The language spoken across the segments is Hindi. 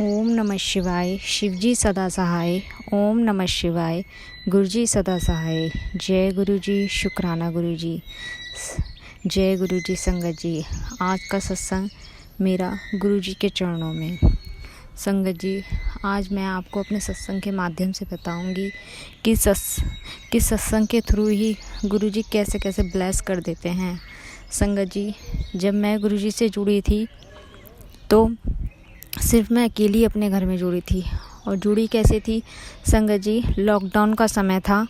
ओम नमः शिवाय। शिवजी सदा सहाय। ओम नमः शिवाय। गुरुजी सदा सहाय। जय गुरुजी। शुक्राना गुरुजी। जय गुरुजी। संगत जी, आज का सत्संग मेरा गुरुजी के चरणों में। संगत जी, आज मैं आपको अपने सत्संग के माध्यम से बताऊंगी कि सत्संग के थ्रू ही गुरुजी कैसे कैसे ब्लेस कर देते हैं। संगत जी, जब मैं गुरुजी से जुड़ी थी तो सिर्फ मैं अकेली अपने घर में जुड़ी थी। और जुड़ी कैसे थी संगत जी, लॉकडाउन का समय था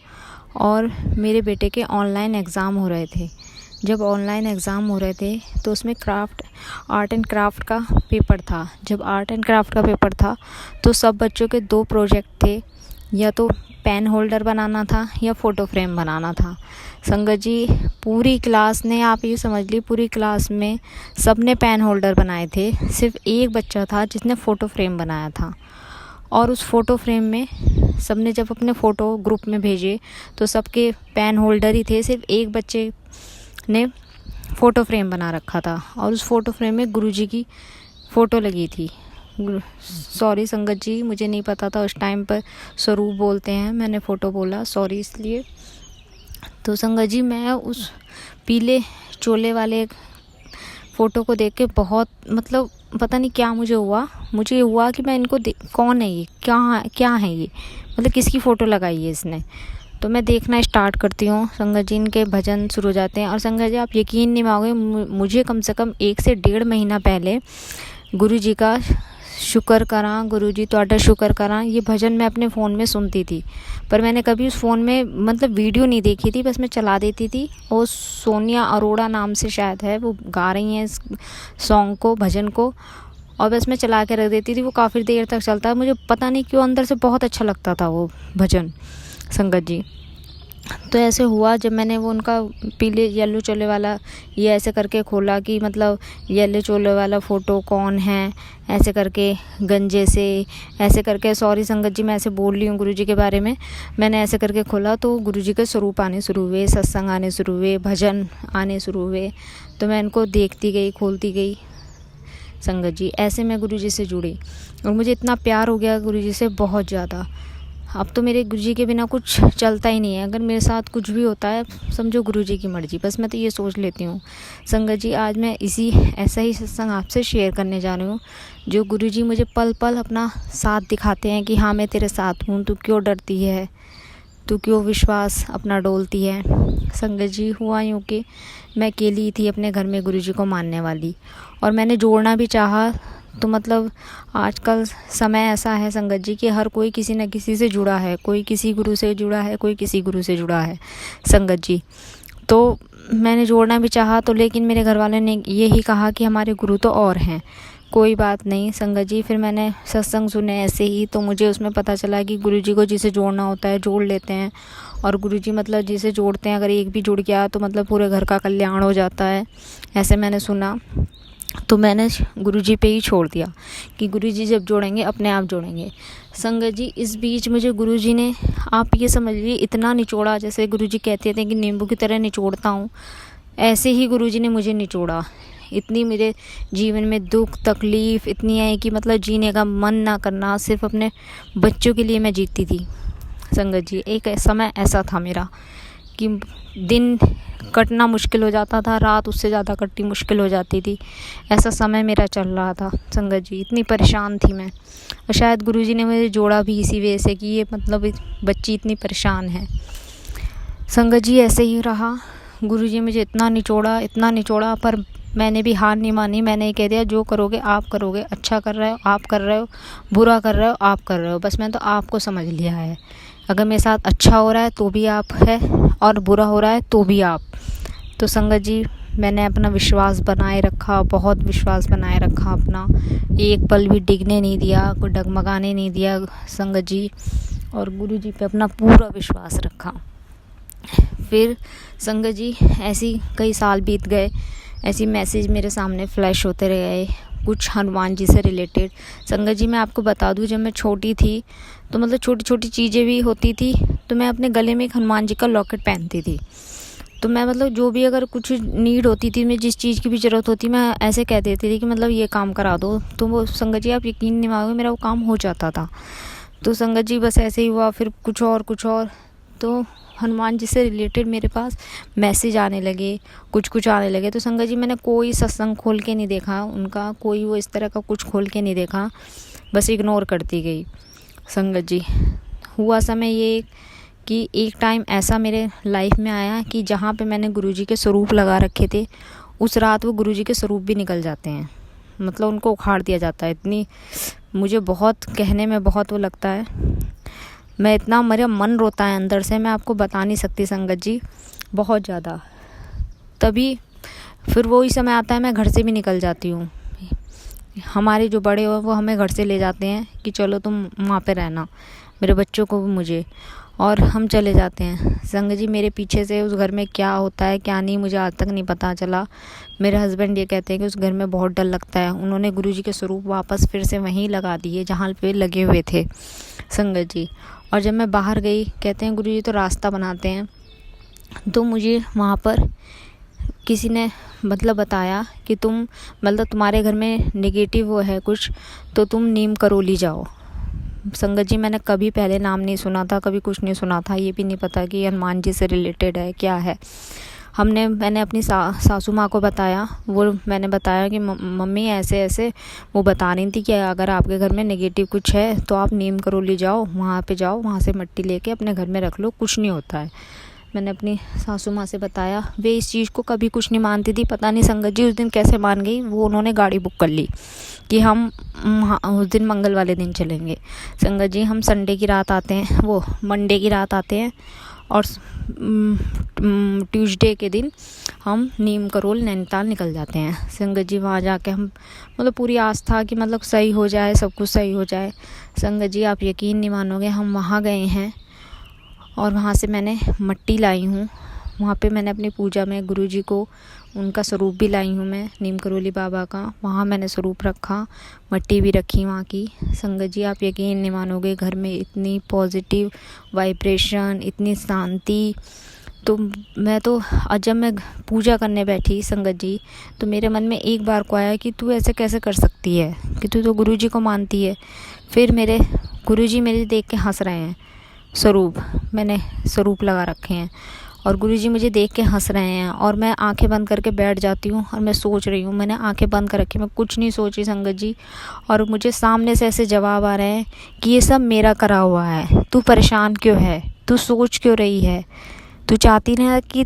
और मेरे बेटे के ऑनलाइन एग्ज़ाम हो रहे थे। जब ऑनलाइन एग्ज़ाम हो रहे थे तो उसमें आर्ट एंड क्राफ्ट का पेपर था। जब आर्ट एंड क्राफ्ट का पेपर था तो सब बच्चों के 2 प्रोजेक्ट थे, या तो पेन होल्डर बनाना था या फ़ोटो फ्रेम बनाना था। संगत जी, पूरी क्लास ने, आप ये समझ ली, पूरी क्लास में सब ने पेन होल्डर बनाए थे। सिर्फ एक बच्चा था जिसने फ़ोटो फ्रेम बनाया था। और उस फ़ोटो फ्रेम में सब ने जब अपने फ़ोटो ग्रुप में भेजे तो सबके पेन होल्डर ही थे, सिर्फ एक बच्चे ने फ़ोटो फ्रेम बना रखा था। और उस फ़ोटो फ्रेम में गुरुजी की फ़ोटो लगी थी। सॉरी संगत जी, मुझे नहीं पता था उस टाइम पर स्वरूप बोलते हैं, मैंने फ़ोटो बोला, सॉरी इसलिए। तो संगत जी, मैं उस पीले चोले वाले फ़ोटो को देख के बहुत, मतलब पता नहीं क्या मुझे हुआ कि मैं इनको कौन है ये, क्या है ये, मतलब किसकी फ़ोटो लगाई है इसने। तो मैं देखना स्टार्ट करती हूँ। संगत जी, इनके भजन शुरू हो जाते हैं। और संगत जी, आप यकीन नहीं मानोगे, मुझे कम से कम 1 से 1.5 महीना पहले गुरुजी का शुक्र करा, गुरुजी तुहाडा शुक्र करा, ये भजन मैं अपने फ़ोन में सुनती थी। पर मैंने कभी उस फ़ोन में मतलब वीडियो नहीं देखी थी, बस मैं चला देती थी। और सोनिया अरोड़ा नाम से शायद है, वो गा रही हैं इस सॉन्ग को, भजन को, और बस मैं चला के रख देती थी। वो काफ़ी देर तक चलता है, मुझे पता नहीं क्यों अंदर से बहुत अच्छा लगता था वो भजन। संगत जी, तो ऐसे हुआ जब मैंने वो उनका पीले येलो चोले वाला ये ऐसे करके खोला कि मतलब येलो चोले वाला फ़ोटो कौन है, ऐसे करके गंजे से ऐसे करके, सॉरी संगत जी मैं ऐसे बोल रही हूँ गुरुजी के बारे में, मैंने ऐसे करके खोला तो गुरुजी के स्वरूप आने शुरू हुए, सत्संग आने शुरू हुए, भजन आने शुरू हुए। तो मैं इनको देखती गई, खोलती गई। संगत जी, ऐसे मैं गुरुजी से जुड़ी और मुझे इतना प्यार हो गया गुरुजी से, बहुत ज़्यादा। अब तो मेरे गुरुजी के बिना कुछ चलता ही नहीं है। अगर मेरे साथ कुछ भी होता है, समझो गुरुजी की मर्ज़ी, बस मैं तो ये सोच लेती हूँ। संगत जी, आज मैं ऐसा ही सत्संग आपसे शेयर करने जा रही हूँ, जो गुरुजी मुझे पल पल अपना साथ दिखाते हैं कि हाँ मैं तेरे साथ हूँ, तू क्यों डरती है, तू क्यों विश्वास अपना डोलती है। संगत जी, हुआ यूँ कि मैं अकेली थी अपने घर में गुरुजी को मानने वाली, और मैंने जोड़ना भी चाहा तो मतलब आजकल समय ऐसा है संगत जी कि हर कोई किसी न किसी से जुड़ा है, कोई किसी गुरु से जुड़ा है, कोई किसी गुरु से जुड़ा है। संगत जी, तो मैंने जोड़ना भी चाहा तो, लेकिन मेरे घर वाले ने यही कहा कि हमारे गुरु तो और हैं, कोई बात नहीं। संगत जी, फिर मैंने सत्संग सुने ऐसे ही, तो मुझे उसमें पता चला कि गुरुजी को जिसे जोड़ना होता है जोड़ लेते हैं। और गुरुजी मतलब जिसे जोड़ते हैं, अगर एक भी जुड़ गया तो मतलब पूरे घर का कल्याण हो जाता है, ऐसे मैंने सुना। तो मैंने गुरुजी पे ही छोड़ दिया कि गुरुजी जब जोड़ेंगे अपने आप जोड़ेंगे। संगत जी, इस बीच मुझे गुरुजी ने, आप ये समझ लीजिए, इतना निचोड़ा, जैसे गुरुजी कहते थे कि नींबू की तरह निचोड़ता हूँ, ऐसे ही गुरुजी ने मुझे निचोड़ा। इतनी मेरे जीवन में दुख तकलीफ़ इतनी है कि मतलब जीने का मन ना करना, सिर्फ अपने बच्चों के लिए मैं जीती थी। संगत जी, एक समय ऐसा था मेरा कि दिन कटना मुश्किल हो जाता था, रात उससे ज़्यादा कटनी मुश्किल हो जाती थी। ऐसा समय मेरा चल रहा था संगत जी, इतनी परेशान थी मैं। और शायद गुरुजी ने मुझे जोड़ा भी इसी वजह से कि ये मतलब बच्ची इतनी परेशान है। संगत जी, ऐसे ही रहा, गुरुजी मुझे इतना निचोड़ा, पर मैंने भी हार नहीं मानी। मैंने ये कह दिया, जो करोगे आप करोगे, अच्छा कर रहे हो आप कर रहे हो, बुरा कर रहे हो आप कर रहे हो, बस मैं तो आपको समझ लिया है। अगर मेरे साथ अच्छा हो रहा है तो भी आप है, और बुरा हो रहा है तो भी आप। तो संगत जी, मैंने अपना विश्वास बनाए रखा, बहुत विश्वास बनाए रखा अपना, एक पल भी डिगने नहीं दिया, कोई डगमगाने नहीं दिया संगत जी, और गुरुजी पे अपना पूरा विश्वास रखा। फिर संगत जी, ऐसी कई साल बीत गए, ऐसी मैसेज मेरे सामने फ्लैश होते रहे, कुछ हनुमान जी से रिलेटेड। संगत जी, मैं आपको बता दूं, जब मैं छोटी थी तो मतलब छोटी छोटी चीज़ें भी होती थी, तो मैं अपने गले में एक हनुमान जी का लॉकेट पहनती थी। तो मैं मतलब जो भी अगर कुछ नीड होती थी, मैं जिस चीज़ की भी ज़रूरत होती, मैं ऐसे कह देती थी कि मतलब ये काम करा दो, तो वो संगत जी आप यकीन नहीं मानोगे, मेरा वो काम हो जाता था। तो संगत जी बस ऐसे ही हुआ, फिर कुछ और तो हनुमान जी से रिलेटेड मेरे पास मैसेज आने लगे, कुछ आने लगे। तो संगत जी मैंने कोई सत्संग खोल के नहीं देखा उनका, कोई वो इस तरह का कुछ खोल के नहीं देखा, बस इग्नोर करती गई संगत जी। हुआ समय ये कि एक टाइम ऐसा मेरे लाइफ में आया कि जहाँ पे मैंने गुरुजी के स्वरूप लगा रखे थे, उस रात वो गुरुजी के स्वरूप भी निकल जाते हैं, मतलब उनको उखाड़ दिया जाता है। इतनी मुझे बहुत कहने में बहुत वो लगता है, मैं इतना मेरा मन रोता है अंदर से, मैं आपको बता नहीं सकती संगत जी, बहुत ज़्यादा। तभी फिर वही समय आता है, मैं घर से भी निकल जाती हूँ। हमारे जो बड़े हो वो हमें घर से ले जाते हैं कि चलो तुम वहाँ पे रहना, मेरे बच्चों को भी मुझे, और हम चले जाते हैं। संगत जी मेरे पीछे से उस घर में क्या होता है क्या नहीं मुझे आज तक नहीं पता चला। मेरे हस्बैंड ये कहते हैं कि उस घर में बहुत डर लगता है। उन्होंने गुरुजी के स्वरूप वापस फिर से वहीं लगा दिए जहाँ पे लगे हुए थे संगत जी। और जब मैं बाहर गई, कहते हैं गुरुजी तो रास्ता बनाते हैं, तो मुझे वहाँ पर किसी ने मतलब बताया कि तुम मतलब तुम्हारे घर में नेगेटिव वो है कुछ, तो तुम नीम करोली जाओ। संगत जी मैंने कभी पहले नाम नहीं सुना था, कभी कुछ नहीं सुना था, ये भी नहीं पता कि हनुमान जी से रिलेटेड है क्या है। मैंने अपनी सासू माँ को बताया, वो मैंने बताया कि मम्मी ऐसे ऐसे, वो बता रही थी कि अगर आपके घर में नेगेटिव कुछ है तो आप नीम करोली जाओ, वहाँ पे जाओ, वहाँ से मिट्टी लेके अपने घर में रख लो, कुछ नहीं होता है। मैंने अपनी सासू माँ से बताया, वे इस चीज़ को कभी कुछ नहीं मानती थी, पता नहीं संगत जी उस दिन कैसे मान गई। वो उन्होंने गाड़ी बुक कर ली कि हम उस दिन मंगल वाले दिन चलेंगे। संगत जी हम संडे की रात आते हैं, वो मंडे की रात आते हैं, और ट्यूसडे के दिन हम नीम करोल नैनीताल निकल जाते हैं। संगत जी वहाँ जाके हम मतलब पूरी आस्था कि मतलब सही हो जाए, सब कुछ सही हो जाए। संगत जी आप यकीन नहीं मानोगे, हम वहाँ गए हैं और वहाँ से मैंने मिट्टी लाई हूँ। वहाँ पे मैंने अपनी पूजा में गुरुजी को उनका स्वरूप भी लाई हूँ, मैं नीम करोली बाबा का, वहाँ मैंने स्वरूप रखा, मिट्टी भी रखी वहाँ की। संगत जी आप यकीन नहीं मानोगे, घर में इतनी पॉजिटिव वाइब्रेशन, इतनी शांति। तो मैं तो जब मैं पूजा करने बैठी संगत जी, तो मेरे मन में एक बार को आया कि तू ऐसे कैसे कर सकती है, कि तू तो गुरुजी को मानती है। फिर मेरे गुरुजी मेरे देख के हंस रहे हैं, स्वरूप मैंने स्वरूप लगा रखे हैं और गुरुजी मुझे देख के हंस रहे हैं, और मैं आंखें बंद करके बैठ जाती हूँ और मैं सोच रही हूँ, मैंने आंखें बंद कर रखी, मैं कुछ नहीं सोच रही संगत जी। और मुझे सामने से ऐसे जवाब आ रहे हैं कि ये सब मेरा करा हुआ है, तू परेशान क्यों है, तू सोच क्यों रही है, तू चाहती ना कि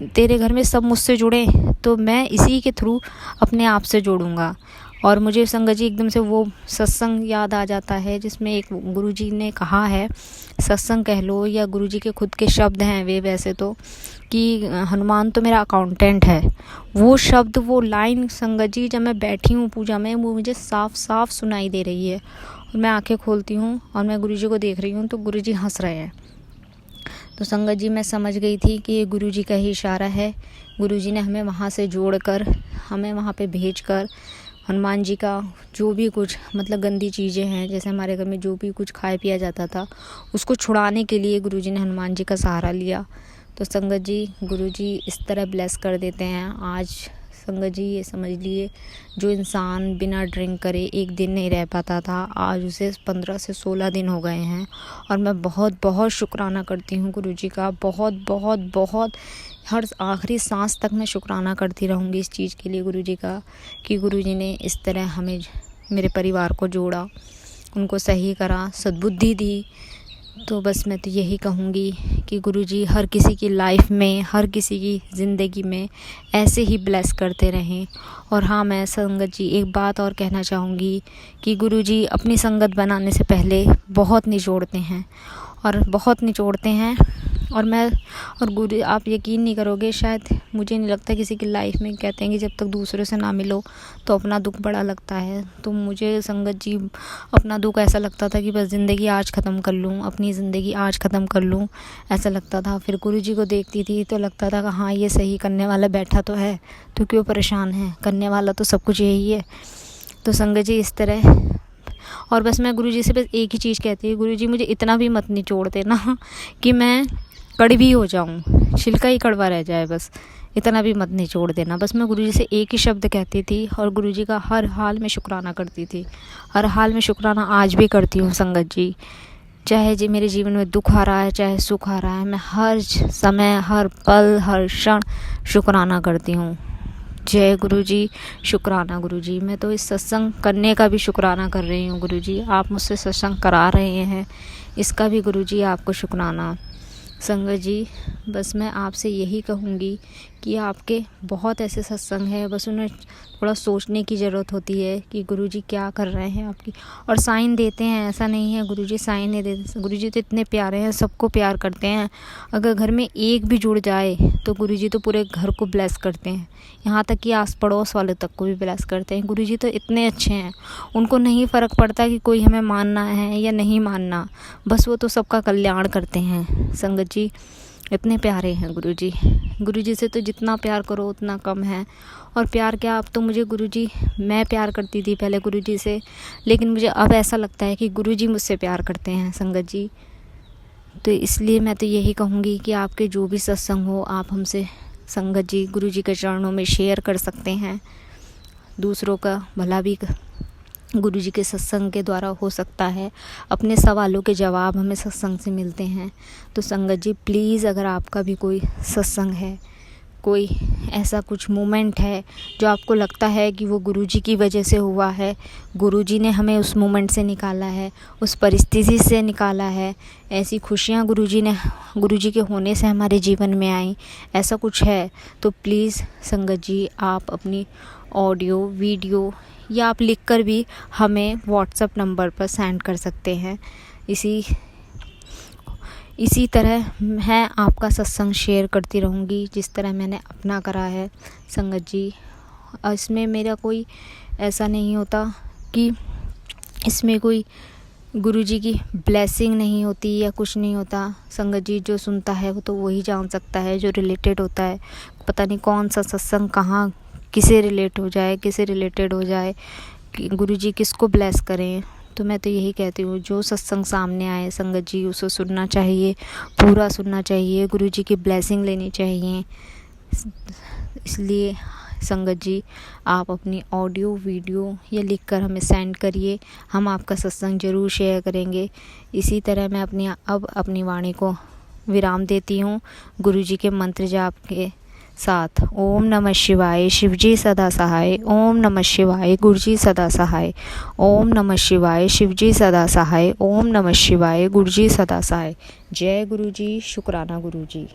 तेरे घर में सब मुझसे जुड़े, तो मैं इसी के थ्रू अपने आप से जोड़ूंगा। और मुझे संगत जी एकदम से वो सत्संग याद आ जाता है जिसमें एक गुरुजी ने कहा है, सत्संग कह लो या गुरुजी के खुद के शब्द हैं वे वैसे तो, कि हनुमान तो मेरा अकाउंटेंट है। वो शब्द, वो लाइन संगत जी जब मैं बैठी हूँ पूजा में, वो मुझे साफ साफ सुनाई दे रही है। और मैं आंखें खोलती हूँ और मैं गुरुजी को देख रही हूँ तो गुरुजी हंस रहे हैं। तो संगत जी मैं समझ गई थी कि ये गुरुजी का ही इशारा है। गुरुजी ने हमें वहाँ से जोड़कर, हमें वहाँ पे भेजकर हनुमान जी का जो भी कुछ मतलब गंदी चीज़ें हैं, जैसे हमारे घर में जो भी कुछ खाया पिया जाता था, उसको छुड़ाने के लिए गुरुजी ने हनुमान जी का सहारा लिया। तो संगत जी गुरुजी इस तरह ब्लेस कर देते हैं। आज संगत जी ये समझ लिए, जो इंसान बिना ड्रिंक करे एक दिन नहीं रह पाता था, आज उसे 15 से 16 दिन हो गए हैं। और मैं बहुत बहुत शुक्राना करती हूँ गुरुजी का, बहुत बहुत बहुत, हर आखिरी सांस तक मैं शुक्राना करती रहूँगी इस चीज़ के लिए गुरुजी का, कि गुरुजी ने इस तरह हमें, मेरे परिवार को जोड़ा, उनको सही करा, सद्बुद्धि दी। तो बस मैं तो यही कहूँगी कि गुरुजी हर किसी की लाइफ में, हर किसी की ज़िंदगी में ऐसे ही ब्लेस करते रहें। और हाँ, मैं संगत जी एक बात और कहना चाहूँगी कि गुरुजी अपनी संगत बनाने से पहले बहुत निचोड़ते हैं, और बहुत निचोड़ते हैं। और गुरु, आप यकीन नहीं करोगे, शायद मुझे नहीं लगता किसी की लाइफ में, कहते हैं कि जब तक दूसरों से ना मिलो तो अपना दुख बड़ा लगता है। तो मुझे संगत जी अपना दुख ऐसा लगता था कि बस ज़िंदगी आज ख़त्म कर लूँ, अपनी ज़िंदगी आज ख़त्म कर लूँ, ऐसा लगता था। फिर गुरुजी को देखती थी तो लगता था कि हाँ ये सही करने वाला बैठा तो है, तो क्यों परेशान है, करने वाला तो सब कुछ यही है। तो संगत जी इस तरह, और बस मैं गुरुजी से बस एक ही चीज़ कहती हूँ, गुरुजी मुझे इतना भी मत निचोड़ देना कि मैं कड़वी हो जाऊँ। छिलका ही कड़वा रह जाए, बस इतना भी मत निचोड़ देना। बस मैं गुरुजी से एक ही शब्द कहती थी और गुरुजी का हर हाल में शुक्राना करती थी। हर हाल में शुक्राना आज भी करती हूँ संगत जी। चाहे जी मेरे जीवन में दुख आ रहा है, चाहे सुख आ रहा है, मैं हर समय, हर पल, हर क्षण शुक्राना करती हूँ। जय गुरुजी, शुक्राना गुरुजी। मैं तो इस सत्संग करने का भी शुक्राना कर रही हूँ गुरुजी। आप मुझसे सत्संग करा रहे हैं, इसका भी गुरुजी आपको शुक्राना। संगत जी, बस मैं आपसे यही कहूँगी कि आपके बहुत ऐसे सत्संग हैं, बस उन्हें थोड़ा सोचने की ज़रूरत होती है कि गुरुजी क्या कर रहे हैं आपकी, और साइन देते हैं। ऐसा नहीं है गुरुजी साइन नहीं देते, गुरुजी तो इतने प्यारे हैं, सबको प्यार करते हैं। अगर घर में एक भी जुड़ जाए तो गुरुजी तो पूरे घर को ब्लेस करते हैं, यहाँ तक कि आस पड़ोस वाले तक को भी ब्लेस करते हैं। गुरुजी तो इतने अच्छे हैं, उनको नहीं फ़र्क पड़ता कि कोई हमें मानना है या नहीं मानना, बस वो तो सबका कल्याण करते हैं। संगत जी, इतने प्यारे हैं गुरुजी। गुरुजी से तो जितना प्यार करो उतना कम है। और प्यार क्या, अब तो मुझे गुरुजी, मैं प्यार करती थी पहले गुरुजी से, लेकिन मुझे अब ऐसा लगता है कि गुरुजी मुझसे प्यार करते हैं संगत जी। तो इसलिए मैं तो यही कहूँगी कि आपके जो भी सत्संग हो, आप हमसे संगत जी गुरुजी के चरणों में शेयर कर सकते हैं। दूसरों का भला भी गुरुजी के सत्संग के द्वारा हो सकता है। अपने सवालों के जवाब हमें सत्संग से मिलते हैं। तो संगत जी प्लीज़, अगर आपका भी कोई सत्संग है, कोई ऐसा कुछ मोमेंट है जो आपको लगता है कि वो गुरुजी की वजह से हुआ है, गुरुजी ने हमें उस मोमेंट से निकाला है, उस परिस्थिति से निकाला है, ऐसी खुशियाँ गुरुजी के होने से हमारे जीवन में आई, ऐसा कुछ है तो प्लीज़ संगत जी आप अपनी ऑडियो, वीडियो या आप लिखकर भी हमें व्हाट्सएप नंबर पर सेंड कर सकते हैं। इसी तरह मैं आपका सत्संग शेयर करती रहूँगी जिस तरह मैंने अपना करा है संगत जी। इसमें मेरा कोई ऐसा नहीं होता कि इसमें कोई गुरुजी की ब्लेसिंग नहीं होती या कुछ नहीं होता। संगत जी, जो सुनता है वो तो वही जान सकता है, जो रिलेटेड होता है। पता नहीं कौन सा सत्संग कहाँ किसे रिलेटेड हो जाए कि गुरुजी किसको ब्लेस करें। तो मैं तो यही कहती हूँ, जो सत्संग सामने आए संगत जी उसे सुनना चाहिए, पूरा सुनना चाहिए, गुरुजी की ब्लेसिंग लेनी चाहिए। इसलिए संगत जी आप अपनी ऑडियो, वीडियो या लिखकर हमें सेंड करिए, हम आपका सत्संग ज़रूर शेयर करेंगे। इसी तरह मैं अपनी वाणी को विराम देती हूँ गुरुजी के मंत्र जाप के साथ। ओम नमः शिवाय, शिवजी सदा सहाय। ओम नमः शिवाय, गुरुजी सदा सहाय। ओम नमः शिवाय, शिवजी सदा सहाय। ओम नमः शिवाय, गुरुजी सदा सहाय। जय गुरुजी, शुक्राना गुरुजी।